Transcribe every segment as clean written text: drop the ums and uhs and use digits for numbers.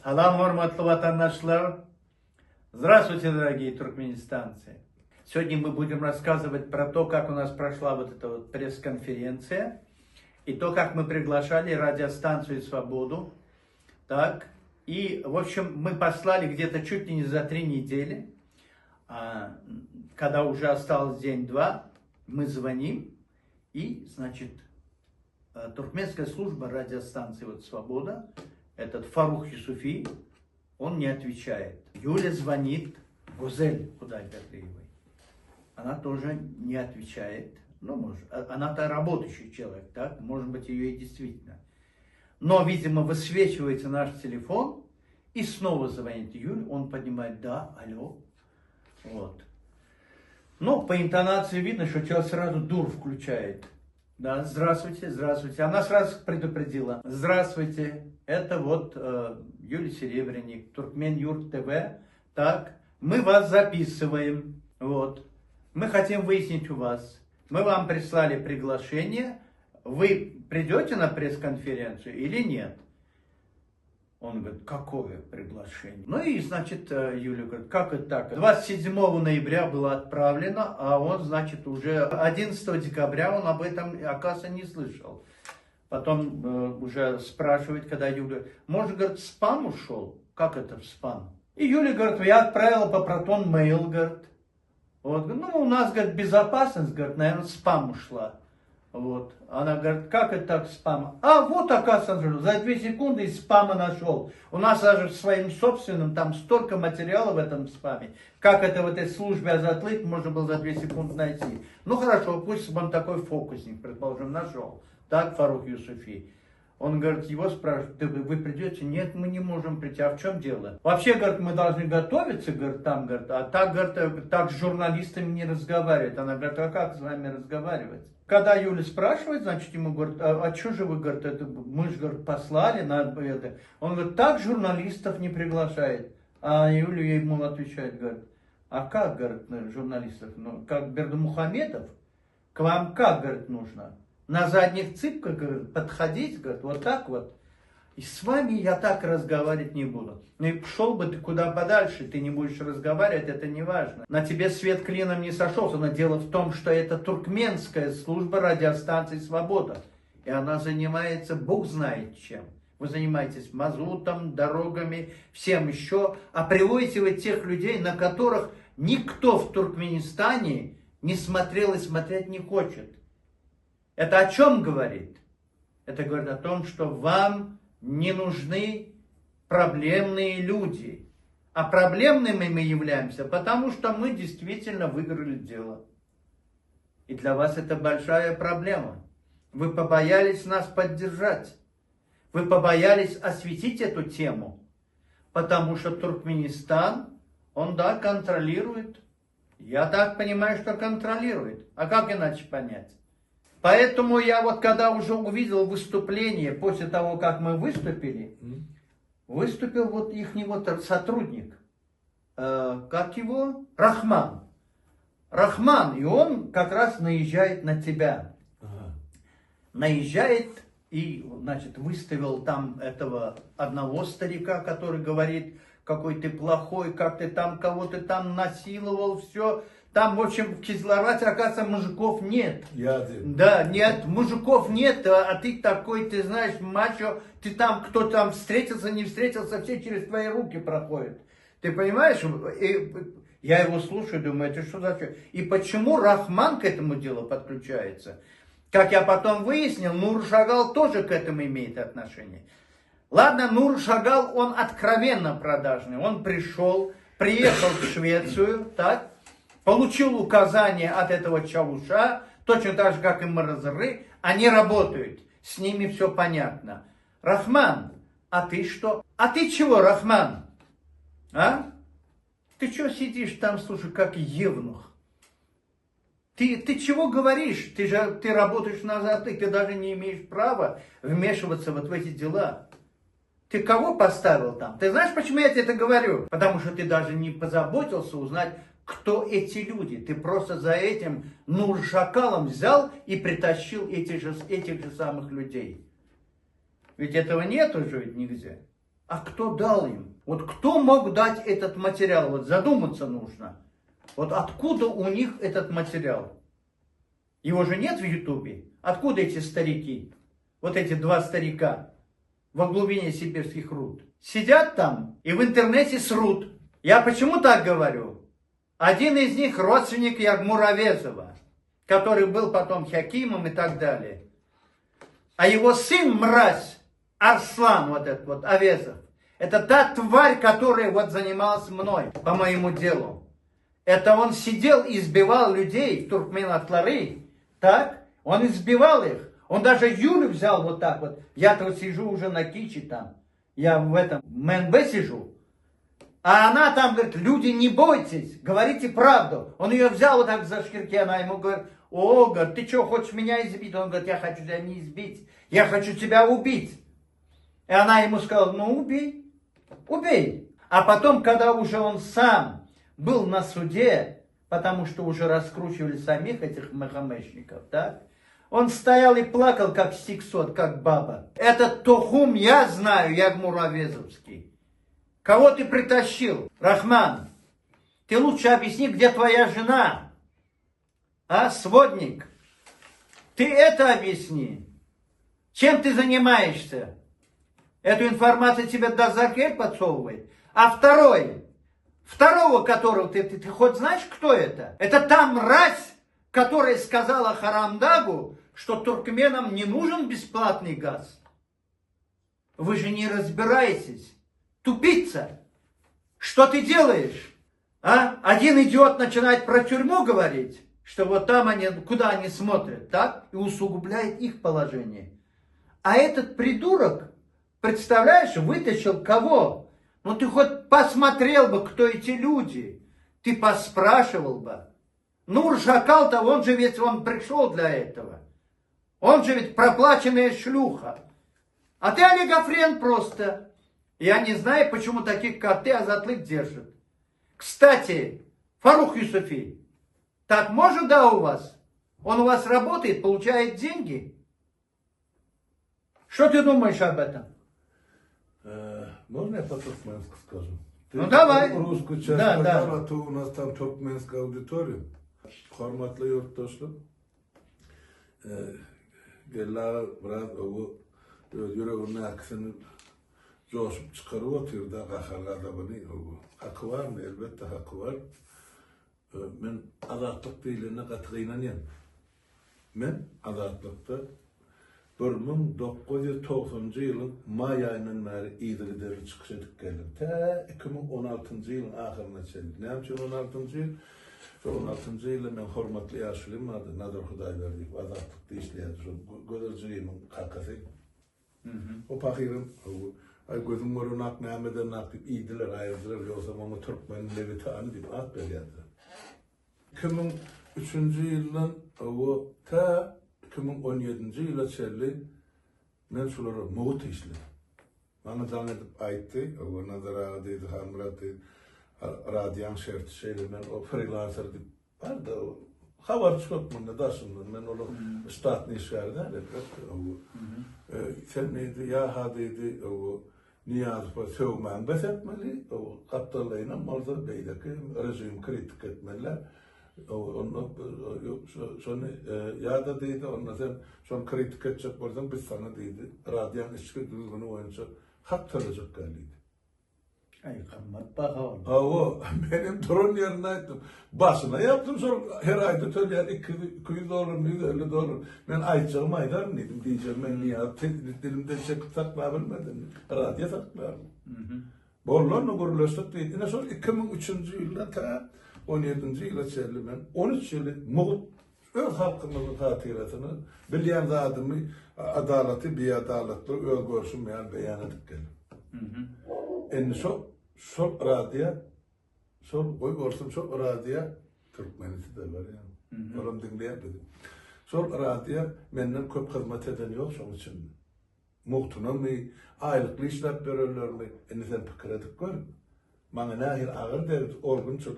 Салам, хурматлы ватандашлар. Здравствуйте, дорогие туркменистанцы. Сегодня мы будем рассказывать про то, как у нас прошла вот эта вот пресс-конференция. И то, как мы приглашали радиостанцию «Свободу». Так. И, в общем, мы послали где-то чуть ли не за 3 недели. Когда уже осталось день-два, мы звоним. И, значит, туркменская служба радиостанции вот «Свобода», этот Фарух Юсуфи, он не отвечает. Юля звонит Гузель Худайбердиевой. Она тоже не отвечает. Ну, может, она-то работающий человек, так? Может быть, ее и действительно. Но, видимо, высвечивается наш телефон, и снова звонит Юль, он поднимает: да, алло. Вот. Но по интонации видно, что человек сразу дур включает. Да, здравствуйте, здравствуйте. Она сразу предупредила: здравствуйте, это вот Юлия Серебренник, Туркмен-Юрт ТВ. Так, мы вас записываем. Вот. Мы хотим выяснить у вас. Мы вам прислали приглашение. Вы придете на пресс-конференцию или нет? Он говорит: какое приглашение? Ну и, значит, Юля говорит: как это так? 27 ноября было отправлено, а он, значит, уже 11 декабря он об этом, оказывается, не слышал. Потом уже спрашивает, когда Юля: может, говорит, в спам ушел? Как это в спам? И Юля говорит: я отправила по протон-мейл, говорит. Вот. Ну, у нас, говорит, безопасность, говорит, наверное, в спам ушла. Вот. Она говорит: как это так спам? А вот, оказывается, за 2 секунды из спама нашел. У нас даже своим собственным там столько материала в этом спаме. Как это в этой службе Азатлык можно было за 2 секунды найти? Ну хорошо, пусть он такой фокусник, предположим, нашел. Так, Фарух Юсуфи. Он говорит, его спрашивает: да вы придете? Нет, мы не можем прийти. А в чем дело? Вообще, говорит, мы должны готовиться, говорит, там, говорит, а так, говорит, так с журналистами не разговаривает. Она говорит: а как с вами разговаривать? Когда Юля спрашивает, значит, ему говорят: а что же вы, говорит, это, мы же, говорит, послали на это. Он говорит: так журналистов не приглашает. А Юля ему отвечает, говорит: а как, говорит, журналистов? Ну, как Бердымухамедов? К вам как, говорит, нужно? На задних цыпках, говорит, подходить, говорит, вот так вот. И с вами я так разговаривать не буду. Ну и пошел бы ты куда подальше, ты не будешь разговаривать, это не важно. На тебе свет клином не сошелся, но дело в том, что это туркменская служба радиостанции «Свобода». И она занимается бог знает чем. Вы занимаетесь мазутом, дорогами, всем еще. А приводите вы тех людей, на которых никто в Туркменистане не смотрел и смотреть не хочет. Это о чем говорит? Это говорит о том, что вам не нужны проблемные люди. А проблемными мы являемся, потому что мы действительно выиграли дело. И для вас это большая проблема. Вы побоялись нас поддержать. Вы побоялись осветить эту тему. Потому что Туркменистан, он, да, контролирует. Я так понимаю, что контролирует. А как иначе понять? Поэтому я вот когда уже увидел выступление, после того, как мы выступили, выступил вот их вот сотрудник, как его? Рахман. Рахман, и он как раз наезжает на тебя. Наезжает и, значит, выставил там этого одного старика, который говорит: какой ты плохой, как ты там кого-то там насиловал, все. Там, в общем, в Кизларате, оказывается, мужиков нет. Да, нет, мужиков нет, а ты такой, ты знаешь, мачо, ты там, кто там встретился, не встретился, все через твои руки проходят. Ты понимаешь? И я его слушаю, думаю, это что за что? И почему Рахман к этому делу подключается? Как я потом выяснил, Нур Шагал тоже к этому имеет отношение. Ладно, Нур Шагал, он откровенно продажный. Он приехал в Швецию, так? Получил указание от этого Чавуша, точно так же, как и Маразры, они работают, с ними все понятно. Рахман, а ты что? А ты чего, Рахман? А? Ты что сидишь там, слушай, как евнух? Ты чего говоришь? Ты работаешь назад, и ты даже не имеешь права вмешиваться вот в эти дела. Ты кого поставил там? Ты знаешь, почему я тебе это говорю? Потому что ты даже не позаботился узнать, кто эти люди. Ты просто за этим Нур-Шакалом взял и притащил этих же самых людей. Ведь этого нет уже нигде. А кто дал им? Вот кто мог дать этот материал? Вот задуматься нужно. Вот откуда у них этот материал? Его же нет в Ютубе. Откуда эти старики? Вот эти два старика во глубине сибирских руд. Сидят там и в интернете срут. Я почему так говорю? Один из них родственник Ягмура Авезова, который был потом хакимом и так далее. А его сын, мразь, Арслан, вот этот вот Авезов, это та тварь, которая вот занималась мной по моему делу. Это он сидел и избивал людей в Туркмен-Атлары, так? Он избивал их. Он даже Юлю взял вот так вот. Я-то вот сижу уже на Кичи там. Я в этом МНБ сижу. А она там говорит, люди, не бойтесь, говорите правду. Он ее взял вот так за шкирки, она ему говорит, о, говорит, ты что, хочешь меня избить? Он говорит, я хочу тебя не избить, я хочу тебя убить. И она ему сказала, ну убей, убей. А потом, когда уже он сам был на суде, потому что уже раскручивали самих этих махамешников, да, он стоял и плакал, как сиксот, как баба. Этот Тохум я знаю, Ягмур Авезовский. Кого ты притащил? Рахман, ты лучше объясни, где твоя жена? А, сводник? Ты это объясни. Чем ты занимаешься? Эту информацию тебе Дазакель подсовывает. А второго которого ты хоть знаешь, кто это? Это та мразь, которая сказала Харамдагу, что туркменам не нужен бесплатный газ. Вы же не разбираетесь. Тупица. Что ты делаешь? А? Один идиот начинает про тюрьму говорить, что вот там они, куда они смотрят, так? И усугубляет их положение. А этот придурок, представляешь, вытащил кого? Ну ты хоть посмотрел бы, кто эти люди. Ты поспрашивал бы. Нур Шакал-то, он же ведь он пришел для этого. Он же ведь проплаченная шлюха. А ты олигофрен просто. Я не знаю, почему таких, как ты, Азатлык держит. Кстати, Фарух Юсуфи, так может, да, у вас? Он у вас работает, получает деньги? Что ты думаешь об этом? Можно я по-туркменски скажу? Ну давай. Русскую часть программы, то у нас там туркменская аудитория. Hormatlı yurttaşlar. Geller biraz o yüreğinin aksini coşup çıkarıp oturuyor da kakarlı adamını. Hakkı var mı? Elbette hakkı var. Ben azatlık değiline katığıyla yen. Ben azatlıkta 1990 yılın may ayının beri İdri'de çıkış edip geldim. Ta 2016 yılın ahirine çeldi. Ne yapacağım 16. yıl? 16. yılda ben hormatlı yaşlıyım vardı. Nadir Hudayverdik, azatlıkta işleyerdi. Gözürcüğümün kakası. O pakirim, gözüm görün ak, Mehmet'e nak deyip iydiler, ayırdılar. Yoksa onu Türkmen'in levi tanı deyip at belirdi. 2003. yıldan o ta 2017. yıla çelli ben şuları muğut işledim. Bana zannedip ayıttı. O Nadir Ağa deydi, Hamrat deydi. Radyan şerti şeyle ben o freelancer deyip var da o haber çıkartmamda da sundım. Ben onu statni işlerden sen neydi ya ha dedi o niyaz var sevmen bes etmeli o kaptalayına malda beydeki rejim kritik etmeliler. Onu sonra ya da dedi onunla sen son kritik edecek olsan biz sana dedi radyan işçi düzgünü oyuncu hak tanıyacak geliydi. Ay kammat bakalım. O benim torun yerine ettim. Başına yaptım sonra her ayda töler 200 dolar, 150 dolar. Ben ayçağım aylar mıydım diyeceğim ben niye dilimde çek saklayabilmedim. Radyo saklarım. Bollarla gururlaştık değil. Yine sonra 2003. yılda ta 17. yıla çelli ben 13 yılı muğut öz halkımızın hatiratını bilen zadımı adaleti bir adaletli öz görsünmeyen beyan edip geldim. En çok radyo, çok oy görsün çok radyo Türkmenisi de var yani. Oğlum dinleyemedim. Çok radyo benden köp hizmet eden yok şunun için. Muhtuna mı, aylıklı işler verirler mi? En sen fikir edip gör. Bana nahir ağır deriz, orgun çok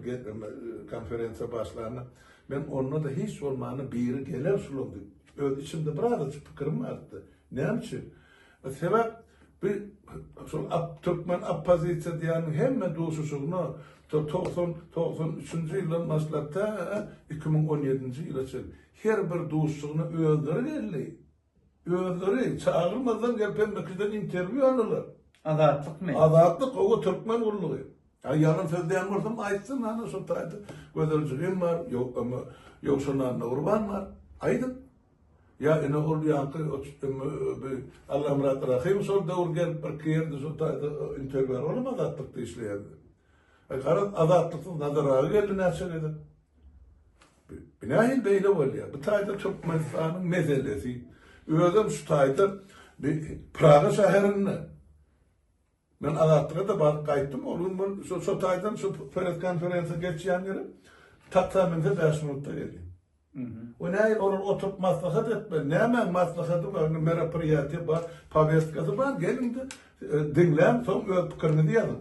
konferansa başlarına. Ben onunla da hiç olmanı biri gelir sulundu. Öz içimde biraz fikrim vardı. Ne için? Sebep Bir Türkmen opozisiya diýen hemme duşuşuny 93-nji ýylyň maslahatda 2017-nji ýyla her bir duşusyny öldürür geldi. Öldürür, çağırmadan gelip mekden interview alırlar. Azatlyk mı? Azatlyk o Türkmen ullugy. Ýalyn sözden bolsam aýtsyn, ana şu taýda gözelçiligim bar, ýok ama ýok şondan urban bar. Aýdym. Ya ene ol yankı Allah Murat Rahim sol döwür gelip bir kiyerde şu taýda interview alym azatlyk işleýärdi. Garat azatlyk nazara geldi näçe Binahil beýle bolýar. Bu taýda Türkmenistanyň meselesi. Özüm şu taýda bir Praga şäherinde men azatlyga da bar gaýtdym. Olum şu taýdan şu konferensiýa geçýän ýeri taýda 5 minutda geldi. O näil onun oturup maslahat etme. Näme maslahaty bar, merapariýaty bar, повесткасы bar. Gelin de dinlän, soň öz pikirini diýelim.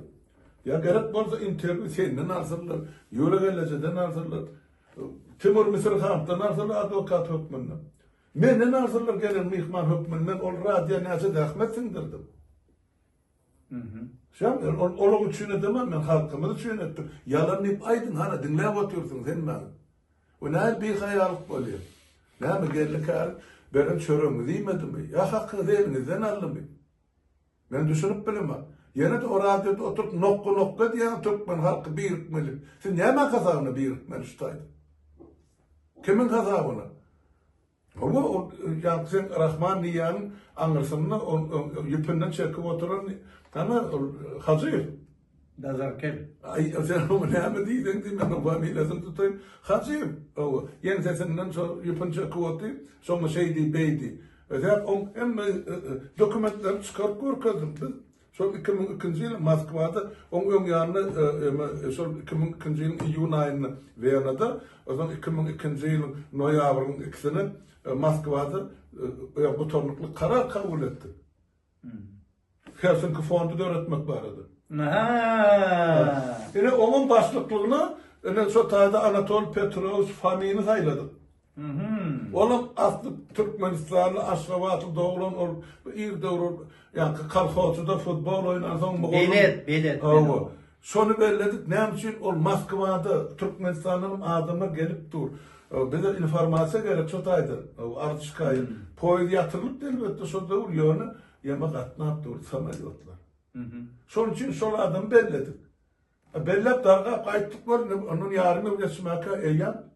Ya gerek bolsa interview senden alsınlar, ýöre geleceden alsınlar. Timur Misirhan'dan alsınlar advokat hükmünden. Menden alsınlar gelin mihman hükmünden ol radya näçe dähmet sindirdim. Şam olu üçin edemem men halkymyzy üçin etdim. Ýalanyp aýdyn hana dinläp otursun sen meni. O näil bir haýalyk bolýar. Näme gellikär benim çörüňi diýmedimi? Ya hakkı diýeňizden aldymy? Men düşünüp bilemem. Yine de o radyoda oturup nokka diýen Türkmen halkı birikmeli. Sen näme gazabyny birikmeli şutaýdy? Kimin gazabyny? O ýa sen Rahman diýen aňyrsyny ýüpünden çekip oturan ama Hacı Dazarkel. Ay sen o näme diýdin men o familiýasyn tutayım. Hacı o ýene sesinden so ýüpün çekip otury, soňra şeýdi beýdi. Özel on hem dokumentler çıkarıp görkedim. Son 2002-nji ýyly Moskwada oň öň ýanyny son 2002-nji ýylyň iýun aýyny Wienada, oňdan 2002-nji ýylyň noýabryň 2-sini Moskwada bu tornukly karar kabul etdi. Helsinki fondu döretmek barady. Ene onun başlyklygyny ene şu taýda Anatol Petrov familiýasy saýlady. Oğlum aslı Türkmenistanlı Aşgabatlı doğulan ol ir doğru yani kalfotsuda futbol oynasan Bilet. Şonu belledik ne için ol Moskwada Türkmenistan'ın adamı gelip dur. Bize informasiya gerek çotaydı. Artışkayı poydu yatırılıp elbette şu doğru yönü yemek atnap dur sameliyotlar. Şonun için şol adamı belledik. Bellep darga kayıttık var onun yarımı geçmeka eyan.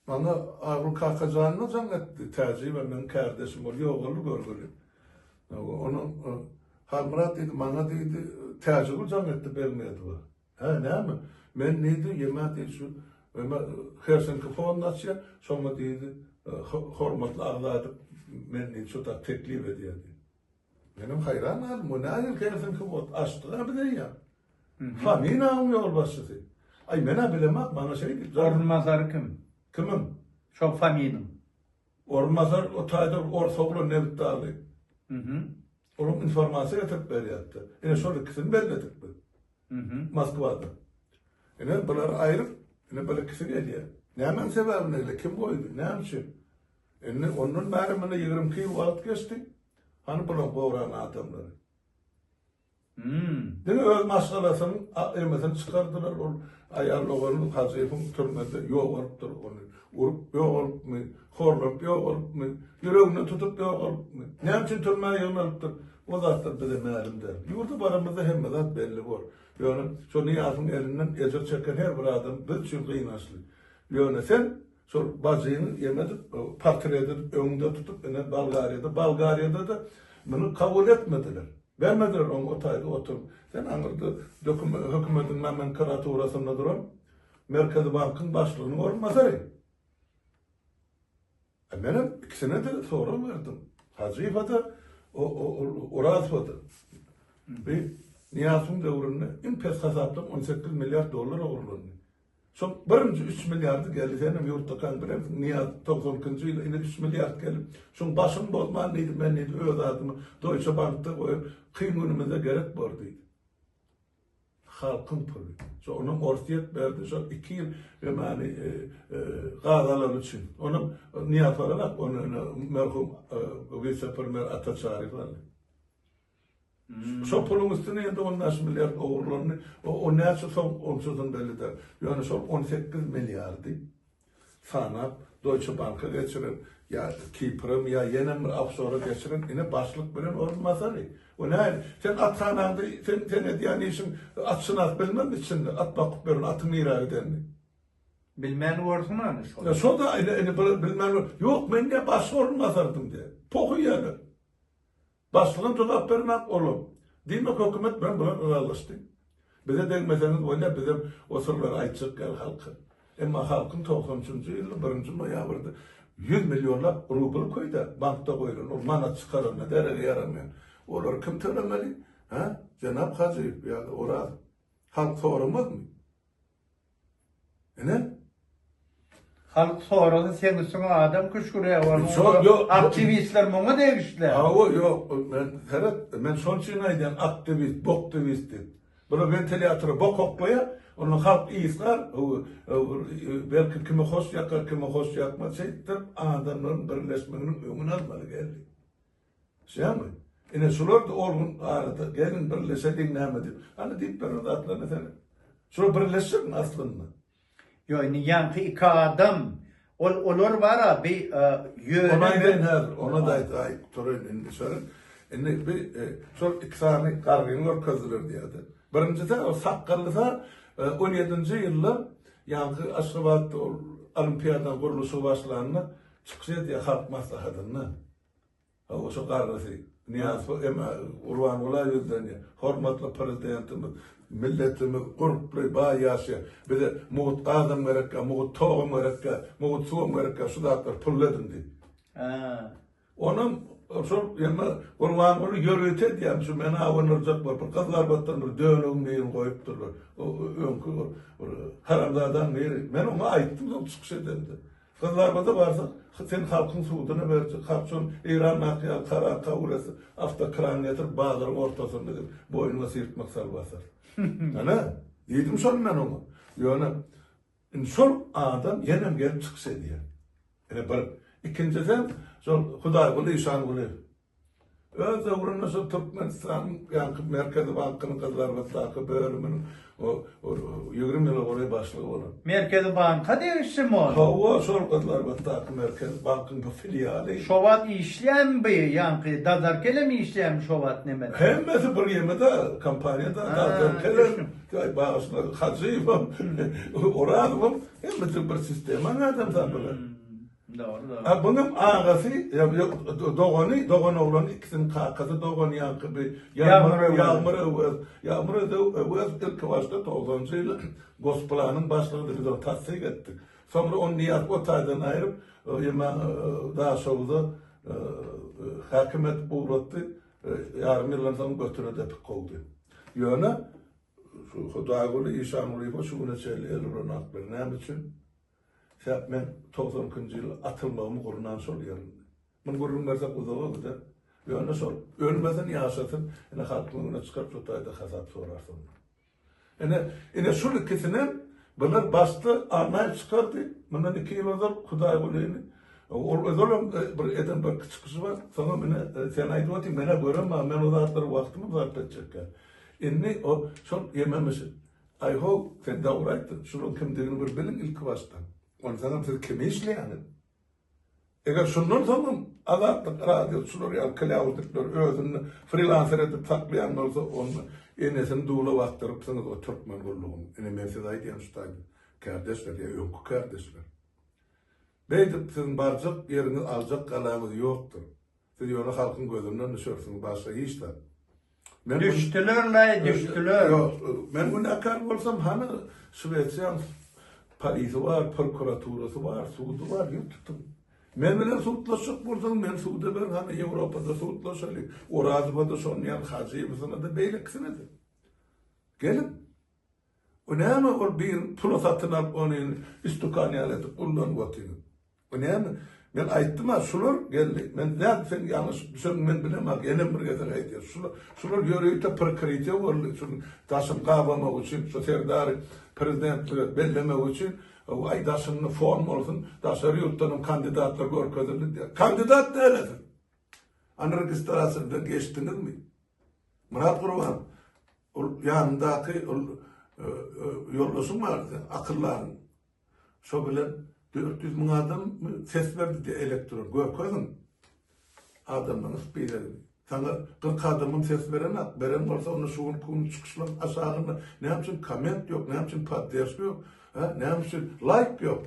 Bana ağır kalkacağını zannetti. Tercih ve benim kardeşim oluyor, oğlu görgülü. Onun Halmurat dedi, bana dedi, tercih zannetti, bilmedi bu. Ne mi? Ben neydi, yemeğe dedi şu, Helsinki Fondasya, sonra dedi, hormatlı ağladı, ben neydi, şu da teklif ediyor dedi. Benim hayran alım, o ne ayır Helsinki Fondasya, açtı abi de ya. Famine almıyor başladı. Ay bana bilemek, bana şey dedi. Ormazarı kim? Kimin? Çok familym. Ormazar o taýda ortaokul nebitdaly. Onun informasiýa getirip berýärdi. Ene şol ikisini belledik biz. Moskwada. Ene bular aýryp, ene böyle ikisi gelýär. Näme sebäbine ele kim goýdy? Näme üçin? Ene onun bärimine 22 ýyl wagt geçdi. Hani bular bowran adamlar. Dene öz masalasyny emesen çıkardylar ol ayarlagany Hacıýewiň türmede ýok bolupdyr onu. Urup ýok bolupmy, horlap ýok bolupmy, ýüregini tutup ýok bolupmy. Näme üçin türmäge ýönelikdir? O zatlar bize mälimdir. Ýurda baramyzda hemme zat belli bol. Ýöne şo niýatyň elinden ejer çeken her bir adam bir çün gynasly. Ýöne sen şo bazyny ýemedip, portret edip öňünde tutup ene Bolgariýada da bunu kabul etmediler. Vermediler onu o taýda otur. Sen anırdı hökümetin nomenklaturasynda duran Merkezi Bankyň başlygynyň orunmasary. Benim ikisine de soru verdim. Hacıýewa Orazowda. Bir Niýazyň döwründe in pes hasaplam 18 milyar dollar ogurlandy. Son birinci 3 milyardy geldi. Senem ýurtda kandyram Niýaz 90-njy ýyly ine 3 milyard gelip. Şoň başym bozman diýdi, men diýdi öz adymy Deutsche Bankda goýup kyn günümizde gerek bar diýdi. Halkyň puly. Şo onuň orsiýet berdi, şo 2 ýyl ýani gazalar üçin. Onuň niýat olarak onu merhum vice-premier Ataçary bardy. So pulun üstüne indi 10 milyar oğurlarını, o neyse son onsuzun belli der. Yani son 18 milyardı. Sana Deutsche Bank'a geçirin, ya Kipr'ım ya yenem Afsor'a geçirin, yine başlık bilen olmaz hani. O ne? Sen at sanağında, sen ne diyen işin atsın at bilmem içinde, at bakıp verin, atın ira ödenli. Bilmeyen varsa mı anış Ya so da bilmem, yok ben de baş olmazardım diye. Poku yani. Başlığın cevap vermek oğlum. Değil mi hükümet ben buna razılaştım. Bize değmeseniz öyle bizim o sorular aytacak gel halkı. Ama halkın 93. yılı 1. noyabr'da 100 milyonlap rubl koydu. Bankta koyun. O manat çıkarın. Ne derece yaramıyor. Onlar kim tölemeli? Ha? Cenab-ı Hacı yani orada halk soramaz mı? Ne? Halk sonrası sen üstüne adam kuşkuruya var. Yok. Aktivistler bana değiştiler. Yok. Ben son çiğnayden aktivist, boktivistim. Bunu ben teatro bok okmaya, onun halk iyisler, belki kimi hoş yakar, kimi hoş yakmaz, şeydir, adamların birleşmenin ömrünü almalı geldi. Şey mi? Yine sular da oğlum arada, gelin birleşe dinlemedim. Hani deyip ben orada atlarını seni. Sular birleşir mi aslında? Yani yankı iki adam, olur var ha bir yöne. Ona da ay torun sorun. Enne bir çok ikisani kargınlar kazılır diyordu. Birincisi o sakkarlısa 17. yıllar yankı Aşgabat Olimpiyadan kuruluşu başlandı. Çıkışa diye halk maslahatını. O çok kargısı. Niyaz ama Urvan Olayı'dan ya. Hormatlı prezidentimiz, milletimiz, kurplu, bağyaşı. Bir de muğut adam gerekka, muğut toğum gerekka, muğut suğum gerekka, sudatlar pulladın diye. Onun yani Urvan onu görüyor diyem şu beni avunurcak var. Kızlar battanır, dönüm neyin koyup durur. Önkü haramdadan neyri. Ben ona aittim da çıkış edemdi. Kızlar batı varsa sen halkın suudunu verecek. Halkın İran nakıyal, karar kavurası. Hafta kran getir, bağların ortasını dedim. Boynuna sıyırtmak salbasar. Yani yedim son ben onu. Yani son adam yenem gelip çıkış ediyor. Yani bir ikinciden son Huday kulu, İşan kulu. Öz uğruna şu Türkmenistan yankı Merkezi Bankı'nın kızlar batakı bölümünün o 20 yıl oraya başlığı olan. Merkezi Banka değişti mi o? Hava sol kızlar batakı Merkezi Bankı'nın filiali. Şovat işlem bir yankı, Dazarkele mi işlem şovat ne men? Hemmesi bir yemede kampanyada Dazarkele bağışına hacıyım, oranım, hemmesi bir sistem anladım da böyle. Doğru. Bunun ağası, Doğan oğlanı ikisinin kakası, Doğan yankı bir Yağmur Övez ilk başta 90. yılı Gosplan'ın başlığını biz o tasdik ettik. Sonra onu Niyaz Otay'dan ayırıp daha sonra hükümet uğrattı, yarım yıldan sonra götürü de oldu. Yani Hudagulu İşan Ulu'yu şu güne söyleyelim onu akbir. Ne için? Ben 90. yıl atılmamı kurunan soruyorum. Ben kurulmazsa uzağa gider. Yani sor. Ölmeden yaşatın. Yani halkına çıkarıp tutayda hesap sorarsın. Yani şu ikisinin bunlar bastı, anay çıkardı. Bundan 2 yıl olur Huday Ulu'yu. Oğlum bir Edinburgh çıkışı var. Sonra sen aydı atayım, bana görem ama ben o da atları vaktimi zarf edecek. Yani o son yememişsin. I hope sen doğraydın. Şunun kimdiğini bir bilin ilk baştan. Onu sana siz kimi işleyenin? Eğer şundan sonra azatlık radyosular ya klavuzluklar özünü freelancer edip saklayan olsa onu enesini doğulu baktırıpsınız o Türkmen kuruluğunu. Ben size aydıyan şutaydı. Kardeşler ya yok kardeşler. Beydir sizin barcak yeriniz alacak kalamız yoktur. Siz yolu halkın gözünden düşürsünüz başka işler. Düştüler. Yok, ben bu nakar olsam hani Şveçyan Paris'i var, prokuraturası var, suudu var, yuttum. Men bilen suutlaşıp bulsam, men suudu ben hani Avrupa'da suutlaşalı. Orazıba'da sonlayan hacıyımızına da beyleksine de. Gelin. O ne ama o bir pula satın alıp onu istukaniyaleti kullan vatını. O ne ama ben ayttım ha, şular geldi. Ben ne sen yanlış düşün, ben bilemem, yenem bir gezer aytıyor. Şular görüyor da prekrite var, taşım kavramak için, sosyaldarı prezidentliği bellemek için, o aydaşını form olsun, daşarı yurttanın kandidatlar görkezildi diye. Kandidat değildir. Anregistrasyonda geçtiniz mi? Murat Kurban, yanındaki yoldaşım vardı, akılların. Şu bilen 400 bin adam ses verdi diye elektron. Koydun adamlarınız bir dedi. Sana 40 adamın ses veren varsa onu şuun kuğun çıkışlan aşağılığında ne yapsın comment yok, ne yapsın patates yok, ne yapsın like yok.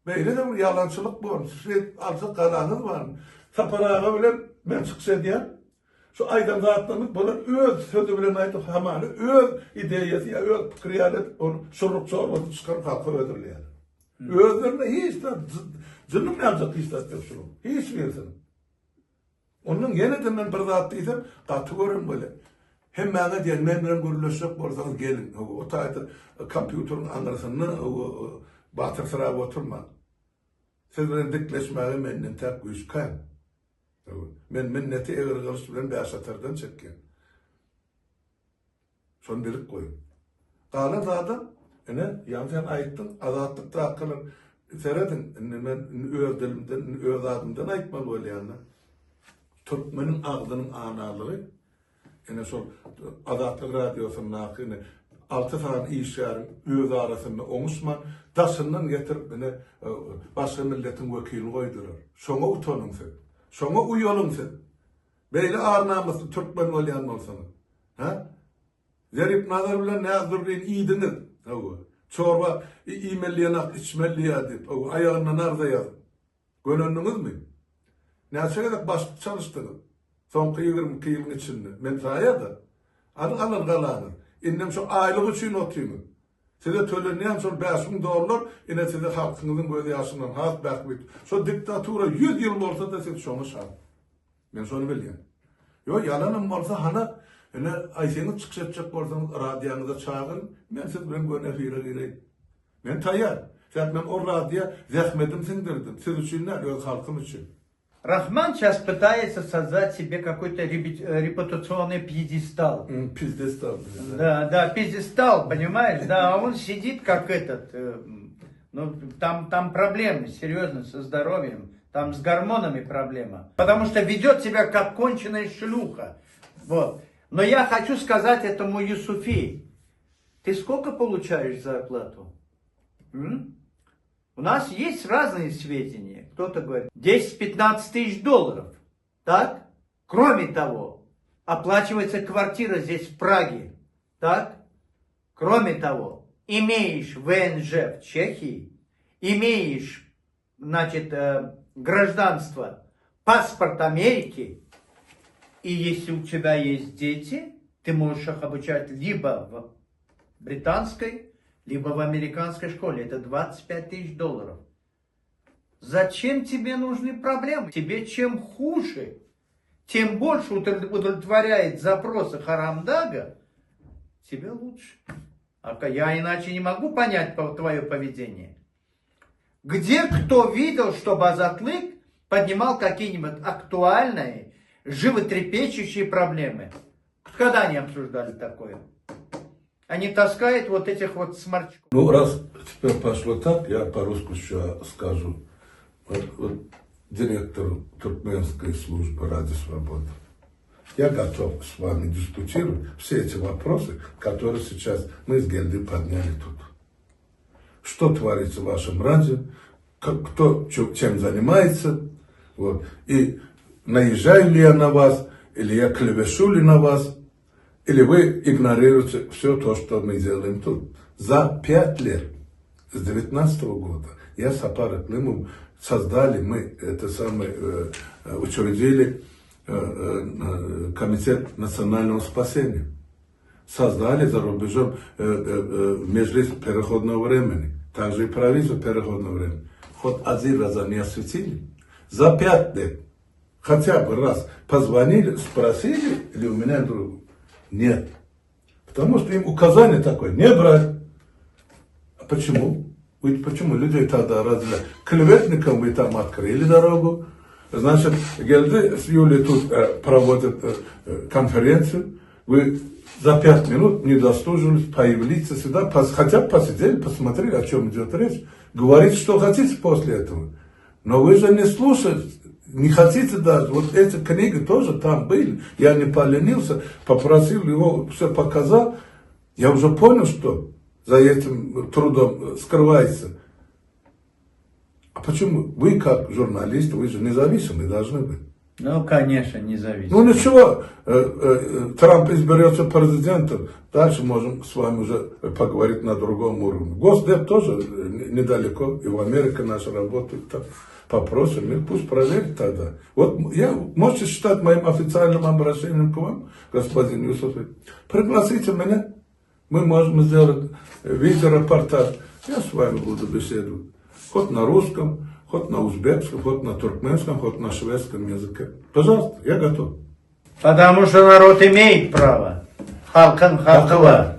Böyle de bir yalancılık var. Siz artık kararınız var mı? Saparağa bile ben çıksa diye şu aydan dağıtlamak bana öz sözü bilen aydık hamanı, öz ideyesi ya öz kriyalet onu soruk sormadı çıkarıp halka ödürler. Özlerine hiç de cınım ne yapacak hiç de yapsın. Hiç versin. Onun yine de ben bir dağıttıysam katı görün böyle. Hem bana diyen memnun görülürsek borsanız gelin. O tayda kompüterin anlarısını batır sıra oturma. Sizlerin dikleşmeyi menden tek güçken. Men minneti eğer kılıç bilen bir aşatırdan çekken. Son birik koyun. Kalan adam, yani sen ayıttın, azatlıkta hakkının seyredin, ben öz dilimden, öz adımdan ayıtmalı öyle yani. Türkmenin ağzının analığı, yani son azatlık radyosunun hakkını, 6 tane işlerin öz arasında onusman, dasından getirip başka milletin vekilini koydurur. Sonra utanın sen. Sonra uyuyalım sen. Böyle ağır namuslu Türkmen olayan olsanız. Zerip nazar bilen ne hazırlayın iyiydiniz. Çorba imelliyanak içmelliya deyip ayağından arda yazın. Gönüllünüz mü? Ne söyledik başlık çalıştınız. Son 20 yılın içinde. Ben sahaya da. Alın kalanır. İnnem şu aylık için otuymun. Size tölenleyen sonra $5.000, yine size halkınızın böyle yaşından halk bekliyor. So diktatura 100 yıl olsa da siz şunu şart. Ben şunu biliyorum. Yok yalanım olsa hana, yine Ayşe'niz çıkış edecek olsanız radyanıza çağırın, ben siz ben böyle gireyim. Ben tayyar. Zaten ben o radya zahmetim sindirdim. Siz için ne? Öz halkım için. Рахман сейчас пытается создать себе какой-то репутационный пьедестал. Пьедестал. Да, пьедестал, понимаешь? Да, он сидит как этот. Ну, там проблемы серьезно со здоровьем. Там с гормонами проблема. Потому что ведет себя как конченая шлюха. Вот. Но я хочу сказать этому Юсуфи. Ты сколько получаешь зарплату? У нас есть разные сведения. Кто-то говорит 10-15 тысяч долларов. Так? Кроме того, оплачивается квартира здесь в Праге. Так? Кроме того, имеешь ВНЖ в Чехии, имеешь, значит, гражданство, паспорт Америки, и если у тебя есть дети, ты можешь их обучать либо в британской, либо в американской школе. Это 25 тысяч долларов. Зачем тебе нужны проблемы? Тебе чем хуже, тем больше удовлетворяет запросы Харамдага, тебе лучше. А я иначе не могу понять твое поведение. Где кто видел, чтобы Азатлык поднимал какие-нибудь актуальные, животрепещущие проблемы? Когда они обсуждали такое? Они таскают вот этих вот сморчков. Ну, раз теперь пошло так, я по-русски еще скажу. Вот директор Туркменской службы Ради Свободы. Я готов с вами дискутировать все эти вопросы, которые сейчас мы с Гельдой подняли тут. Что творится в вашем радио, кто чем занимается, вот. И наезжаю ли я на вас, или я клевешу ли на вас, или вы игнорируете все то, что мы делаем тут. За 5 лет, с 2019 года, я с Апар Иклимом создали, мы это самое, учредили Комитет национального спасения. Создали за рубежом Межлис переходного времени, также и правительство переходного времени. Хоть один раз они осветили. За 5 лет хотя бы раз позвонили, спросили, или у меня друг. Нет. Потому что им указание такое, не брать. А почему? Ведь почему людей тогда разделяют? Клеветникам вы там открыли дорогу. Значит, Гельды с Юлей тут проводят конференцию. Вы за 5 минут не дослужились появиться сюда, хотя бы посидели, посмотрели, о чем идет речь. Говорите, что хотите после этого. Но вы же не слушаете. не хотите даже, вот эти книги тоже там были, я не поленился, попросил его, все показал, я уже понял, что за этим трудом скрывается. А почему? Вы как журналист, вы же независимые должны быть. Ну, конечно, независимо. Ну ничего, Трамп изберется президентом, дальше можем с вами уже поговорить на другом уровне. Госдеп тоже недалеко, и в Америке наши работают там. Попросим их, пусть проверят тогда. Вот можете считать моим официальным обращением к вам, господин Юсуфович. Пригласите меня, мы можем сделать видеорепортаж. Я с вами буду беседовать. Хоть на русском, хоть на узбекском, хоть на туркменском, хоть на шведском языке. Пожалуйста, я готов. Потому что народ имеет право. Халкан хакы var.